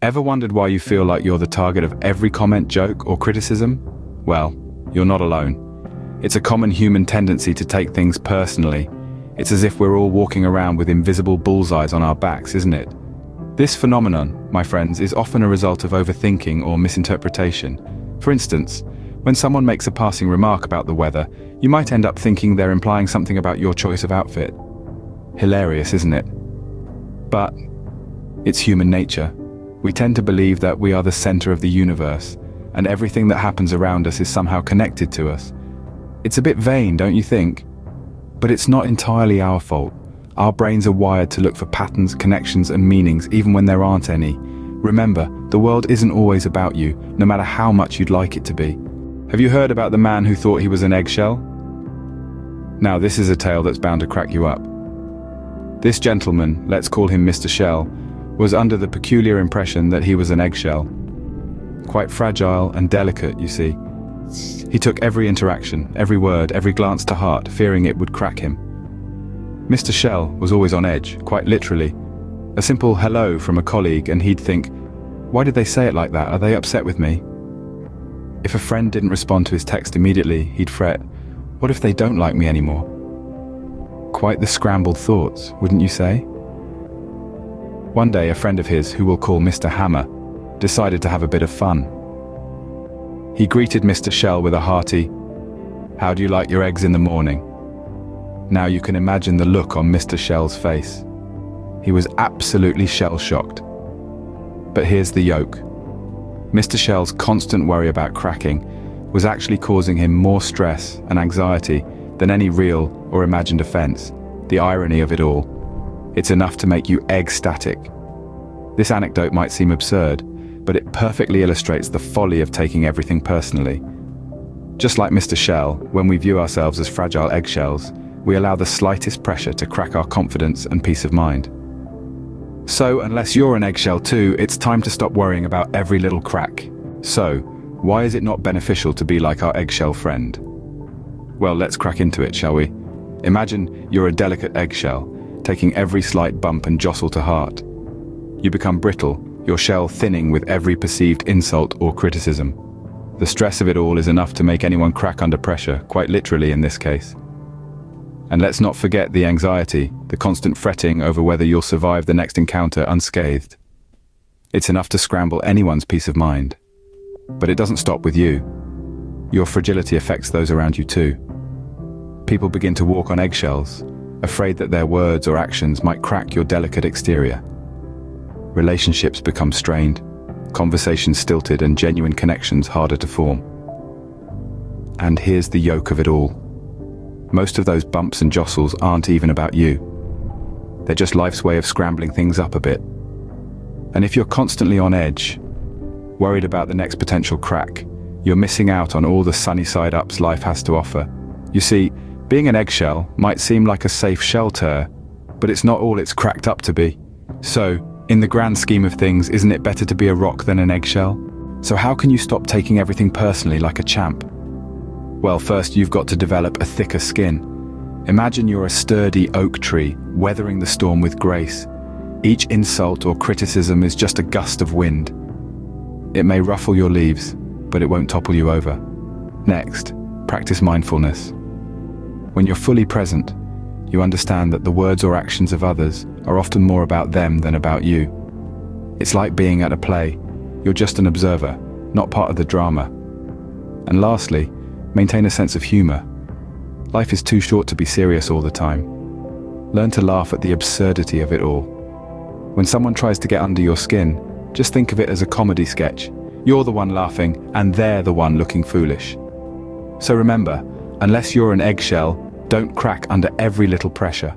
Ever wondered why you feel like you're the target of every comment, joke, or criticism? Well, you're not alone. It's a common human tendency to take things personally. It's as if we're all walking around with invisible bullseyes on our backs, isn't it? This phenomenon, my friends, is often a result of overthinking or misinterpretation. For instance, when someone makes a passing remark about the weather, you might end up thinking they're implying something about your choice of outfit. Hilarious, isn't it? But it's human nature. We tend to believe that we are the center of the universe, and everything that happens around us is somehow connected to us. It's a bit vain, don't you think? But it's not entirely our fault. Our brains are wired to look for patterns, connections, and meanings even when there aren't any. Remember, the world isn't always about you, no matter how much you'd like it to be. Have you heard about the man who thought he was an eggshell? Now, this is a tale that's bound to crack you up. This gentleman, let's call him Mr. Shell, was under the peculiar impression that he was an eggshell. Quite fragile and delicate, you see. He took every interaction, every word, every glance to heart, fearing it would crack him. Mr. Shell was always on edge, quite literally. A simple hello from a colleague and he'd think, why did they say it like that? Are they upset with me? If a friend didn't respond to his text immediately, he'd fret, what if they don't like me anymore? Quite the scrambled thoughts, wouldn't you say? One day, a friend of his, who we'll call Mr. Hammer, decided to have a bit of fun. He greeted Mr. Shell with a hearty, how do you like your eggs in the morning? Now you can imagine the look on Mr. Shell's face. He was absolutely shell-shocked. But here's the yoke. Mr. Shell's constant worry about cracking was actually causing him more stress and anxiety than any real or imagined offense. The irony of it all. It's enough to make you ecstatic. This anecdote might seem absurd, but it perfectly illustrates the folly of taking everything personally. Just like Mr. Shell, when we view ourselves as fragile eggshells, we allow the slightest pressure to crack our confidence and peace of mind. So, unless you're an eggshell too, it's time to stop worrying about every little crack. So, why is it not beneficial to be like our eggshell friend? Well, let's crack into it, shall we? Imagine you're a delicate eggshell, taking every slight bump and jostle to heart. You become brittle, your shell thinning with every perceived insult or criticism. The stress of it all is enough to make anyone crack under pressure, quite literally in this case. And let's not forget the anxiety, the constant fretting over whether you'll survive the next encounter unscathed. It's enough to scramble anyone's peace of mind. But it doesn't stop with you. Your fragility affects those around you too. People begin to walk on eggshells, afraid that their words or actions might crack your delicate exterior. Relationships become strained, conversations stilted, and genuine connections harder to form. And here's the yoke of it all. Most of those bumps and jostles aren't even about you. They're just life's way of scrambling things up a bit. And if you're constantly on edge, worried about the next potential crack, you're missing out on all the sunny side ups life has to offer. You see, being an eggshell might seem like a safe shelter, but it's not all it's cracked up to be. So, in the grand scheme of things, isn't it better to be a rock than an eggshell? So how can you stop taking everything personally like a champ? Well, first you've got to develop a thicker skin. Imagine you're a sturdy oak tree, weathering the storm with grace. Each insult or criticism is just a gust of wind. It may ruffle your leaves, but it won't topple you over. Next, practice mindfulness. When you're fully present, you understand that the words or actions of others are often more about them than about you. It's like being at a play. You're just an observer, not part of the drama. And lastly, maintain a sense of humor. Life is too short to be serious all the time. Learn to laugh at the absurdity of it all. When someone tries to get under your skin, just think of it as a comedy sketch. You're the one laughing, and they're the one looking foolish. So remember, unless you're an eggshell, don't crack under every little pressure.